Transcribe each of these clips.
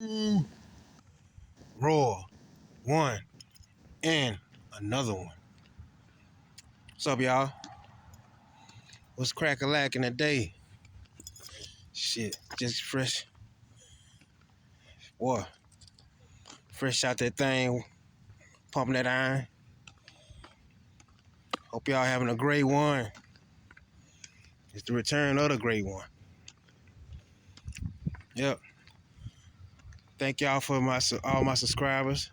Ooh. Roar. One. And another one. What's up, y'all? What's crack-a-lack in the day? Shit, just fresh. Boy, fresh out that thing, pumping that iron. Hope y'all having a great one. It's the return of the great one. Yep. Thank y'all for all my subscribers.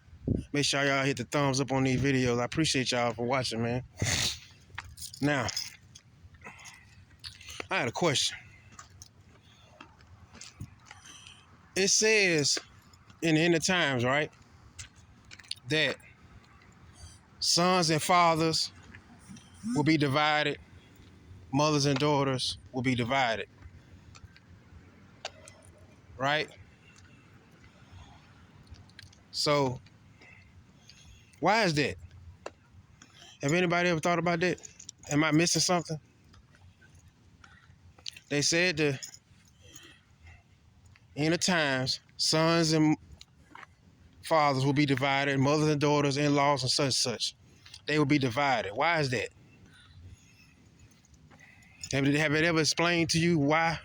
Make sure y'all hit the thumbs up on these videos. I appreciate y'all for watching, man. Now, I had a question. It says in the end of times, right, that sons and fathers will be divided, mothers and daughters will be divided, right? So, why is that? Have anybody ever thought about that? Am I missing something? They said the end of times, sons and fathers will be divided, mothers and daughters, in-laws, and such. They will be divided. Why is that? Have it ever explained to you why?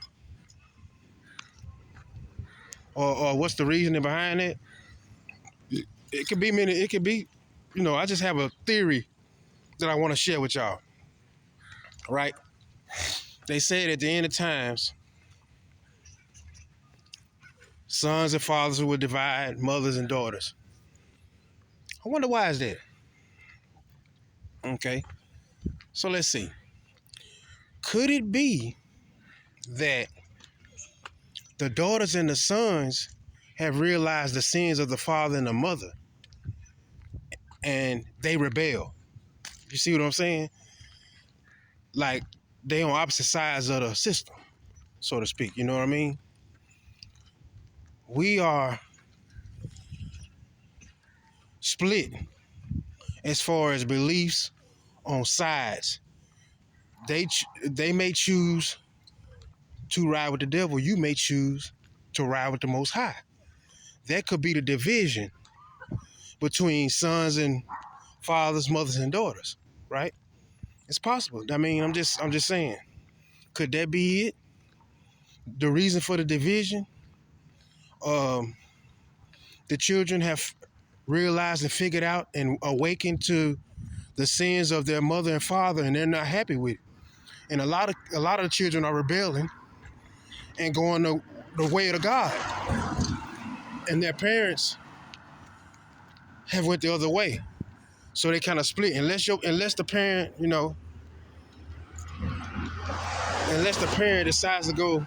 Or what's the reasoning behind it? It could be many, it could be, I just have a theory that I want to share with y'all. Right? They said at the end of times, sons and fathers will divide, mothers and daughters. I wonder why is that? Okay. So let's see. Could it be that the daughters and the sons have realized the sins of the father and the mother and they rebel? You see what I'm saying? Like they on opposite sides of the system, so to speak. You know what I mean? We are split as far as beliefs on sides. They may choose to ride with the devil. You may choose to ride with the Most High. That could be the division between sons and fathers, mothers and daughters, right? It's possible. I mean, I'm just saying. Could that be it? The reason for the division? The children have realized and figured out and awakened to the sins of their mother and father, and they're not happy with it. And a lot of the children are rebelling and going the way of God, and their parents have went the other way. So they kind of split. Unless the parent, unless the parent decides to go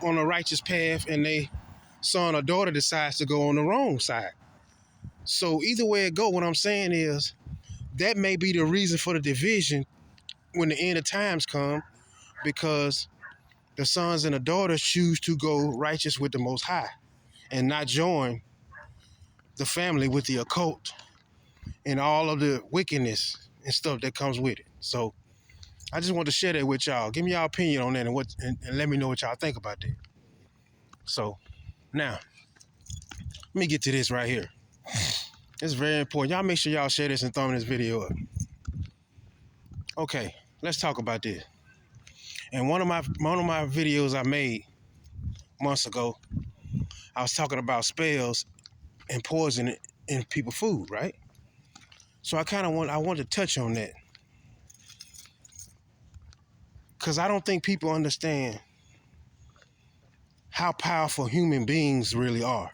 on a righteous path, and they son or daughter decides to go on the wrong side. So either way it go, what I'm saying is that may be the reason for the division when the end of times come, because the sons and the daughters choose to go righteous with the Most High and not join the family with the occult and all of the wickedness and stuff that comes with it. So I just want to share that with y'all. Give me y'all opinion on that and let me know what y'all think about that. So now, let me get to this right here. It's very important. Y'all make sure y'all share this and thumb this video up. Okay, let's talk about this. And one of my videos I made months ago, I was talking about spells and poison in people's food, right? So I want to touch on that, because I don't think people understand how powerful human beings really are.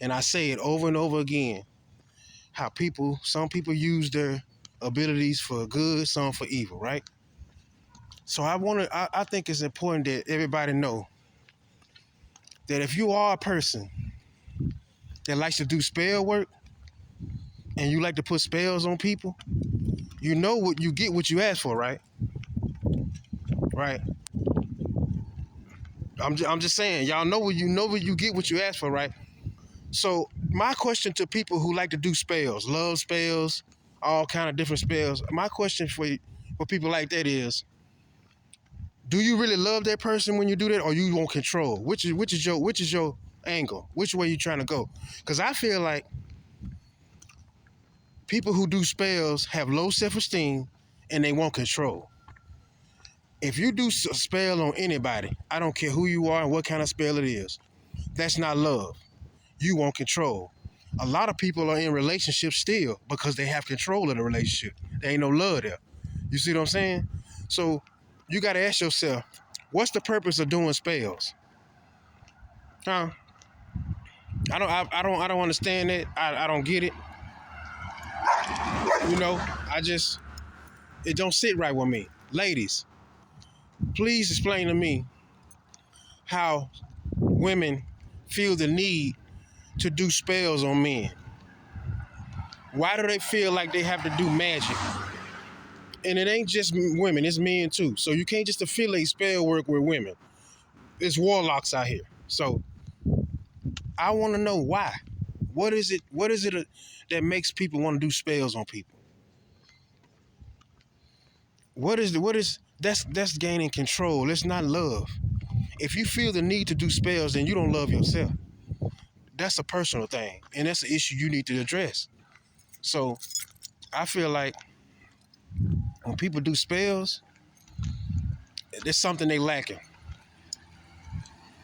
And I say it over and over again, how some people use their abilities for good, some for evil, right? So I think it's important that everybody know that if you are a person that likes to do spell work and you like to put spells on people, you know what you get, what you ask for, right? Right. I'm just saying, y'all know what you get, what you ask for, right? So my question to people who like to do spells, love spells, all kind of different spells, my question for people like that is, do you really love that person when you do that, or you want control? Which is your angle? Which way you trying to go? Because I feel like people who do spells have low self-esteem and they want control. If you do a spell on anybody, I don't care who you are and what kind of spell it is, that's not love. You want control. A lot of people are in relationships still because they have control of the relationship. There ain't no love there. You see what I'm saying? So you got to ask yourself, what's the purpose of doing spells? Huh? I don't understand it. I don't get it. You know, it don't sit right with me. Ladies, please explain to me how women feel the need to do spells on men. Why do they feel like they have to do magic? And it ain't just women, it's men too. So you can't just affiliate spell work with women. It's warlocks out here. So I want to know why. What is it that makes people want to do spells on people? What is that's gaining control. It's not love. If you feel the need to do spells, then you don't love yourself. That's a personal thing, and that's an issue you need to address. So I feel like when people do spells, there's something they lacking.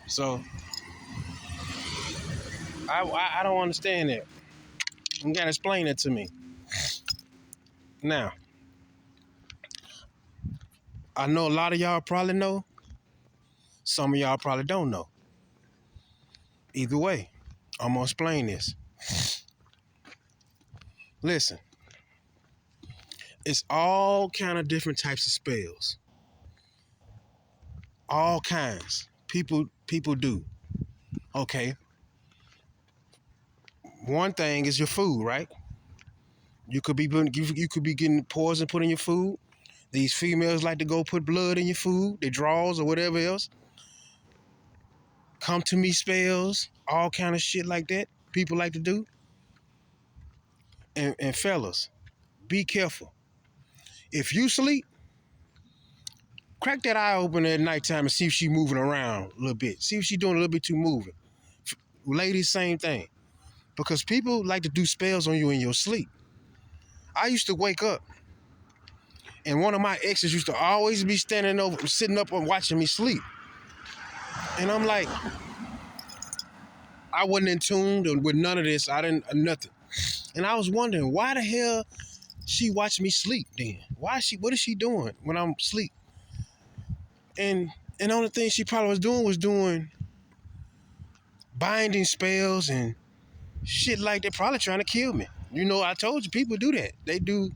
So I don't understand that. You gotta explain it to me. Now, I know a lot of y'all probably know. Some of y'all probably don't know. Either way, I'm gonna explain this. Listen, it's all kind of different types of spells. All kinds. People do. Okay. One thing is your food, right? You could be getting poison put in your food. These females like to go put blood in your food, their drawers or whatever else. Come to me spells, all kind of shit like that. People like to do. And fellas, be careful. If you sleep, crack that eye open at nighttime and see if she moving around a little bit. See if she doing a little bit too moving. Ladies, same thing. Because people like to do spells on you in your sleep. I used to wake up and one of my exes used to always be sitting up and watching me sleep. And I'm like, I wasn't in tune with none of this. I didn't, nothing. And I was wondering, why the hell she watched me sleep then? What is she doing when I'm asleep? And the only thing she probably was doing binding spells and shit like that, probably trying to kill me. You know, I told you people do that. They do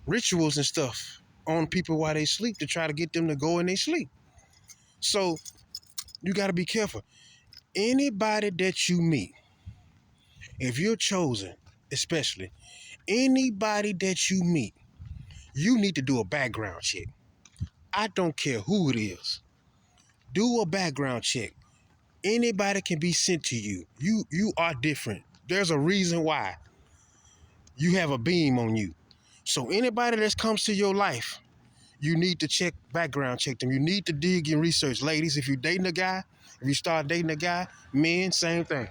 rituals and stuff on people while they sleep to try to get them to go in their sleep. So you got to be careful. Anybody that you meet, if you're chosen, especially, anybody that you meet, you need to do a background check. I don't care who it is. Do a background check. Anybody can be sent to you. You are different. There's a reason why you have a beam on you. So anybody that comes to your life, you need to background check them. You need to dig and research. Ladies, if you're dating a guy, if you start dating a guy, men, same thing.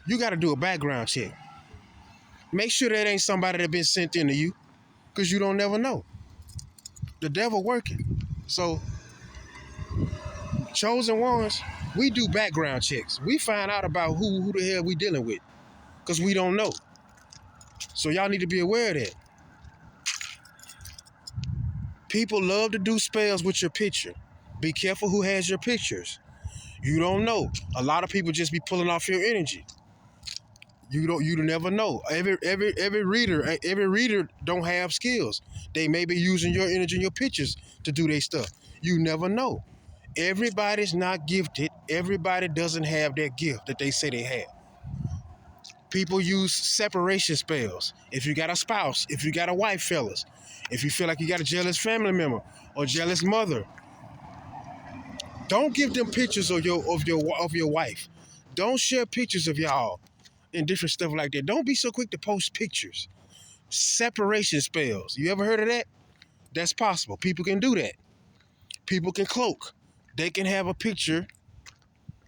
You got to do a background check. Make sure that ain't somebody that been sent into you, because you don't never know. The devil working. So chosen ones, we do background checks. We find out about who the hell we dealing with, because we don't know. So y'all need to be aware of that. People love to do spells with your picture. Be careful who has your pictures. You don't know. A lot of people just be pulling off your energy. You never know. Every reader don't have skills. They may be using your energy and your pictures to do their stuff. You never know. Everybody's not gifted. Everybody doesn't have that gift that they say they have. People use separation spells. If you got a spouse, if you got a wife, fellas, if you feel like you got a jealous family member or jealous mother, don't give them pictures of your wife. Don't share pictures of y'all and different stuff like that. Don't be so quick to post pictures. Separation spells. You ever heard of that? That's possible. People can do that. People can cloak. They can have a picture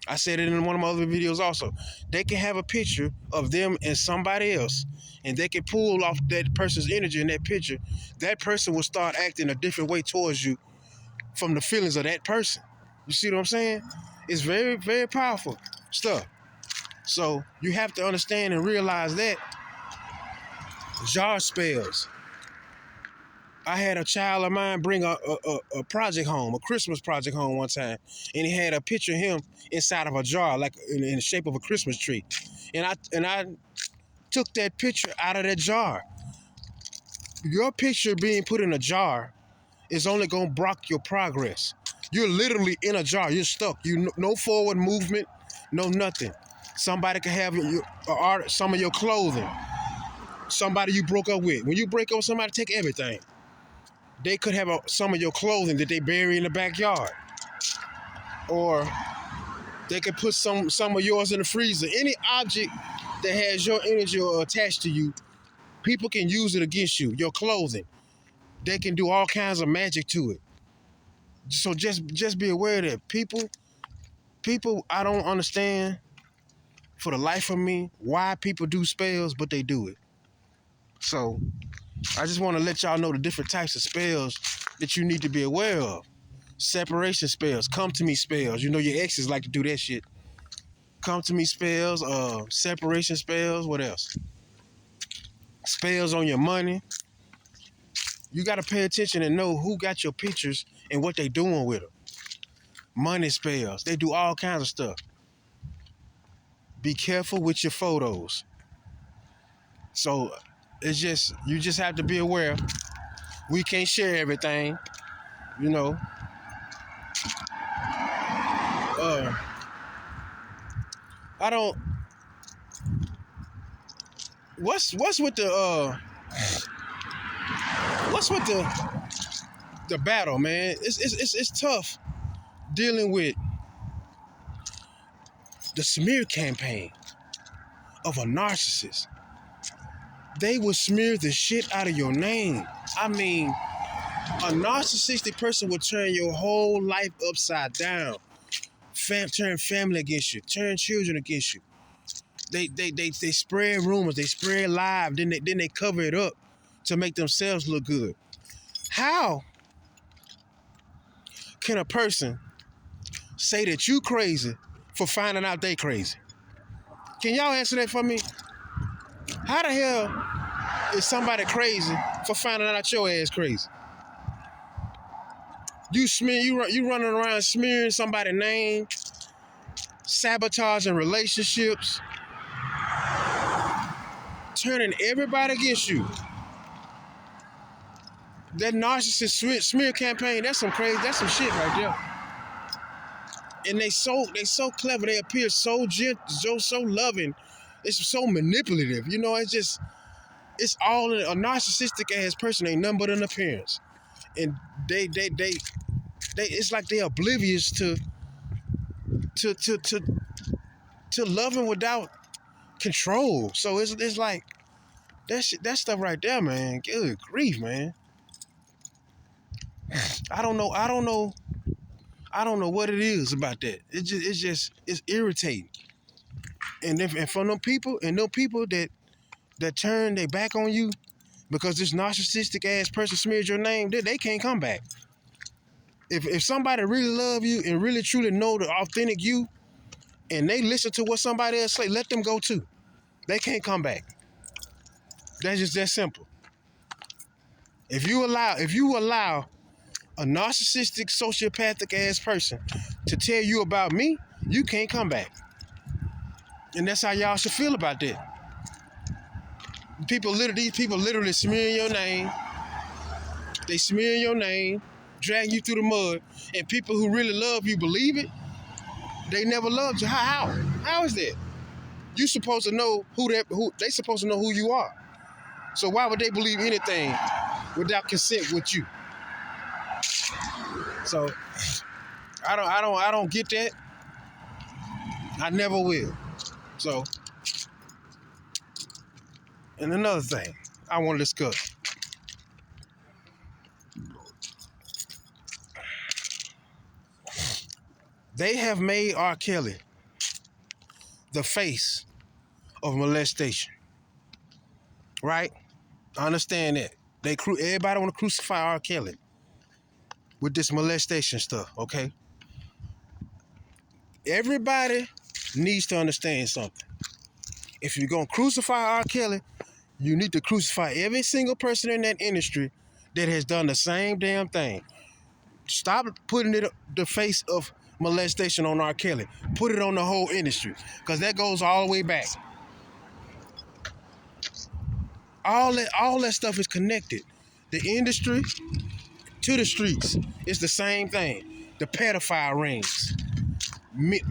I said it in one of my other videos also. They can have a picture of them and somebody else, and they can pull off that person's energy in that picture. That person will start acting a different way towards you from the feelings of that person. You see what I'm saying? It's very, very powerful stuff. So you have to understand and realize that jar spells. I had a child of mine bring a project home, a Christmas project home one time, and he had a picture of him inside of a jar, like in the shape of a Christmas tree. And I took that picture out of that jar. Your picture being put in a jar is only gonna block your progress. You're literally in a jar. You're stuck. You no forward movement, no nothing. Somebody can have some of your clothing. Somebody you broke up with. When you break up with somebody, take everything. They could have some of your clothing that they bury in the backyard, or they could put some of yours in the freezer. Any object that has your energy or attached to you, people can use it against you. Your clothing, they can do all kinds of magic to it. So just be aware that people, I don't understand for the life of me why people do spells, but they do it. So I just want to let y'all know the different types of spells that you need to be aware of. Separation spells, come to me spells. You know your exes like to do that shit. Come to me spells, separation spells, what else? Spells on your money. You got to pay attention and know who got your pictures and what they doing with them. Money spells, they do all kinds of stuff. Be careful with your photos. So you just have to be aware. We can't share everything, you know. I don't. What's with the battle, man? It's tough dealing with the smear campaign of a narcissist. They will smear the shit out of your name. I mean, a narcissistic person will turn your whole life upside down. Turn family against you, turn children against you. They spread rumors, they spread lies, then they cover it up to make themselves look good. How can a person say that you crazy for finding out they crazy? Can y'all answer that for me? How the hell is somebody crazy for finding out your ass crazy? You running around smearing somebody's name, sabotaging relationships, turning everybody against you. That narcissist smear campaign, that's some shit right there. And they so clever, they appear so gentle, so loving, it's so manipulative. You know, it's all a narcissistic ass person ain't nothing but an appearance. And they it's like they're oblivious to loving without control. So it's like that stuff right there, man. Good grief, man. I don't know what it is about that. It's irritating. And for them people that turn their back on you because this narcissistic ass person smeared your name, they can't come back. If somebody really love you and really truly know the authentic you, and they listen to what somebody else say, let them go too. They can't come back. That's just that simple. If you allow a narcissistic, sociopathic ass person to tell you about me, you can't come back. And that's how y'all should feel about that. These people literally smearing your name. They smear your name, drag you through the mud, and people who really love you believe it. They never loved you. How is that? You supposed to know they supposed to know who you are. So why would they believe anything without consent with you? So I don't get that. I never will. So, and another thing I want to discuss. They have made R. Kelly the face of molestation, right? I understand that. Everybody want to crucify R. Kelly with this molestation stuff, okay? Everybody needs to understand something. If you're going to crucify R. Kelly, you need to crucify every single person in that industry that has done the same damn thing. Stop putting it the face of molestation on R. Kelly. Put it on the whole industry, because that goes all the way back. All that stuff is connected. The industry to the streets. It's the same thing. The pedophile rings.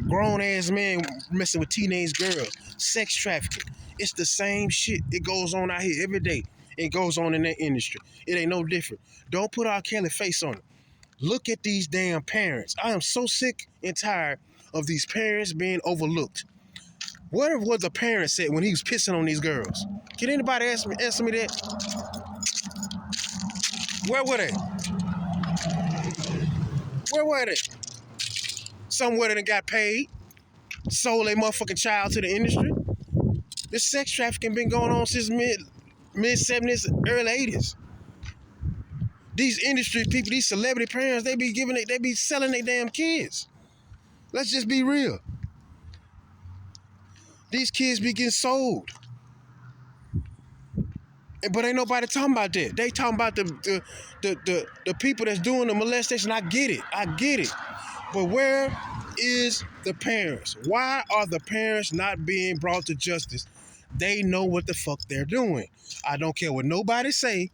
Grown ass men messing with teenage girls. Sex trafficking. It's the same shit. It goes on out here every day. It goes on in that industry. It ain't no different. Don't put R. Kelly face on it. Look at these damn parents. I am so sick and tired of these parents being overlooked. What was the parents said when he was pissing on these girls? Can anybody answer me that? Where were they? Where were they? Somewhere that got paid, sold a motherfucking child to the industry. This sex trafficking been going on since mid 70s, early 80s. These industry people, these celebrity parents, they be selling their damn kids. Let's just be real. These kids be getting sold. But ain't nobody talking about that. They talking about the people that's doing the molestation. I get it. But where is the parents? Why are the parents not being brought to justice? They know what the fuck they're doing. I don't care what nobody say.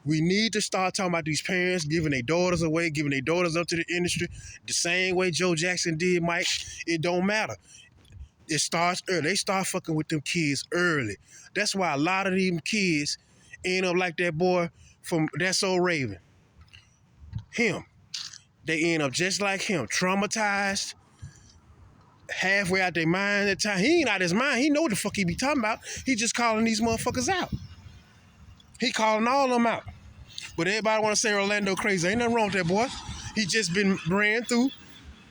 We need to start talking about these parents giving their daughters away, giving their daughters up to the industry, the same way Joe Jackson did, Mike. It don't matter. It starts early. They start fucking with them kids early. That's why a lot of these kids end up like that boy from That's So Raven. Him. They end up just like him, traumatized, halfway out their mind at the time. He ain't out his mind. He know what the fuck he be talking about. He just calling these motherfuckers out. He calling all of them out. But everybody want to say Orlando crazy. Ain't nothing wrong with that boy. He just been ran through,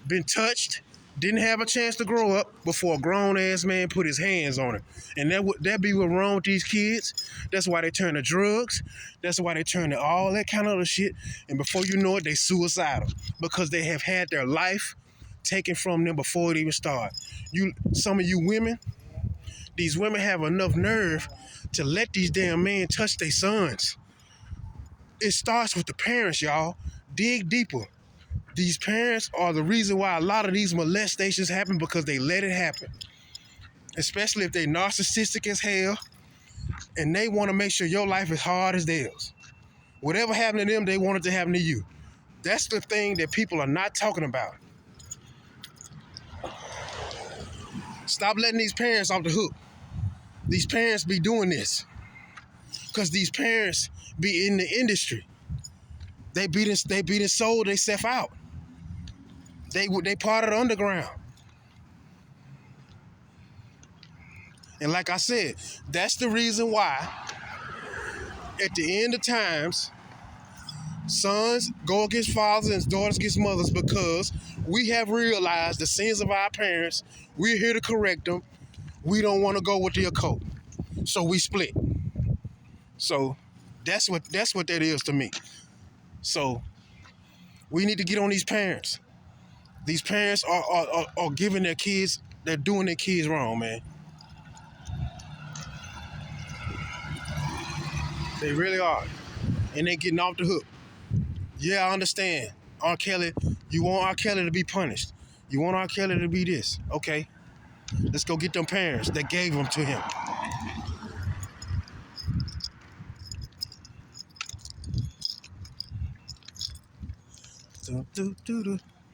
been touched, didn't have a chance to grow up before a grown-ass man put his hands on him. And that be what's wrong with these kids. That's why they turn to drugs. That's why they turn to all that kind of other shit. And before you know it, they suicidal. Because they have had their life taken from them before it even started. Some of you women, these women have enough nerve to let these damn men touch their sons. It starts with the parents, y'all. Dig deeper. These parents are the reason why a lot of these molestations happen, because they let it happen. Especially if they narcissistic as hell and they want to make sure your life is hard as theirs. Whatever happened to them, they want it to happen to you. That's the thing that people are not talking about. Stop letting these parents off the hook. These parents be doing this because these parents be in the industry. They be sold themselves out. They part of the underground. And like I said, that's the reason why at the end of times, sons go against fathers and daughters against mothers, because we have realized the sins of our parents. We're here to correct them. We don't want to go with the occult. So we split. So that's what that is to me. So we need to get on these parents. These parents are giving their kids, they're doing their kids wrong, man. They really are. And they're getting off the hook. Yeah, I understand. R. Kelly, you want R. Kelly to be punished. You want R. Kelly to be this. Okay. Let's go get them parents that gave them to him.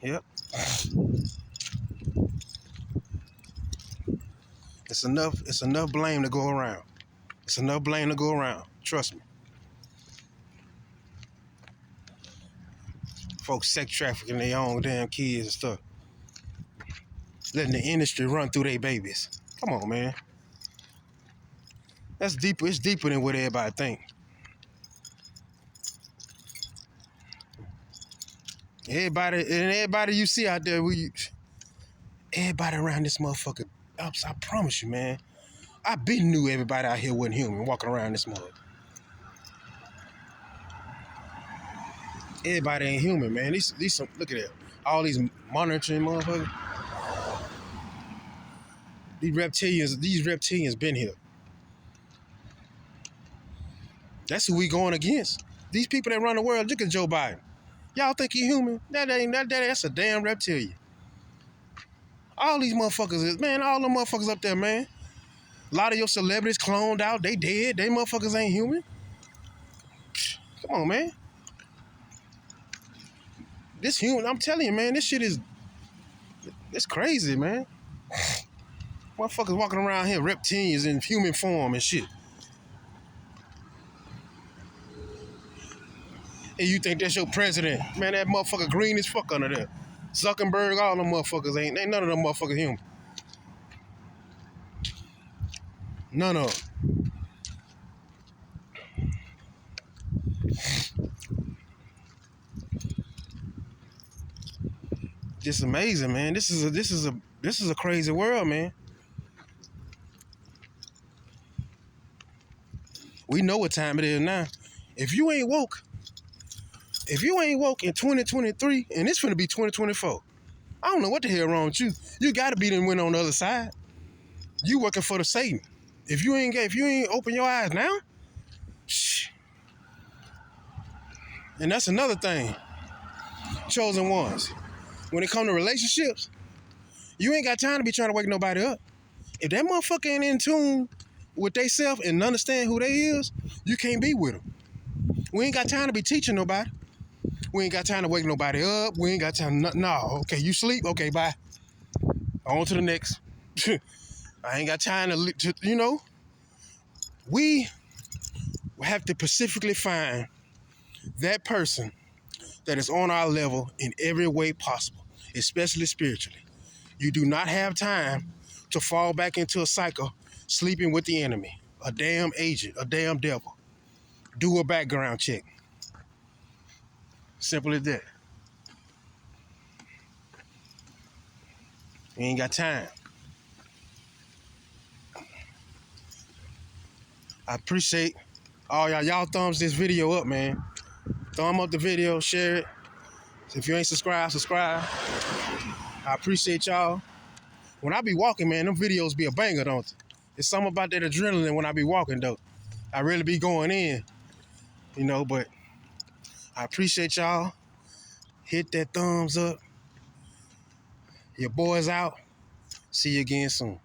Yep. It's enough blame to go around. It's enough blame to go around. Trust me. Folks sex trafficking their own damn kids and stuff. Letting the industry run through their babies. Come on, man. That's deeper. It's deeper than what everybody think. Everybody you see out there, everybody around this motherfucker I promise you, man. I been knew everybody out here wasn't human walking around this mug. Everybody ain't human, man. These some, look at that. All these monitoring motherfuckers. These reptilians been here. That's who we going against. These people that run the world, look at Joe Biden. Y'all think he human? That's a damn reptilian. All these motherfuckers is, man, all them motherfuckers up there, man. A lot of your celebrities cloned out, they dead. They motherfuckers ain't human. Come on, man. This human, I'm telling you, man, this shit is, it's crazy, man. Motherfuckers walking around here, reptilians in human form and shit. And you think that's your president. Man, that motherfucker green as fuck under there. Zuckerberg, all them motherfuckers ain't none of them motherfuckers human. None of them. Just amazing, man. This is a crazy world, man. We know what time it is now. If you ain't woke in 2023, and it's finna be 2024, I don't know what the hell wrong with you. You gotta be the win on the other side. You working for the Satan. If you ain't open your eyes now, shh. And that's another thing. Chosen ones. When it come to relationships, you ain't got time to be trying to wake nobody up. If that motherfucker ain't in tune with they self and understand who they is, you can't be with them. We ain't got time to be teaching nobody. We ain't got time to wake nobody up. We ain't got time. No, okay, you sleep. Okay, bye. On to the next. I ain't got time to, you know. We have to specifically find that person that is on our level in every way possible, especially spiritually. You do not have time to fall back into a cycle sleeping with the enemy, a damn agent, a damn devil. Do a background check. Simple as that. You ain't got time. I appreciate all y'all. Y'all thumbs this video up, man. Thumb up the video, share it. If you ain't subscribed, subscribe. I appreciate y'all. When I be walking, man, them videos be a banger, don't they? It's something about that adrenaline when I be walking, though. I really be going in, you know, but I appreciate y'all. Hit that thumbs up. Your boy's out. See you again soon.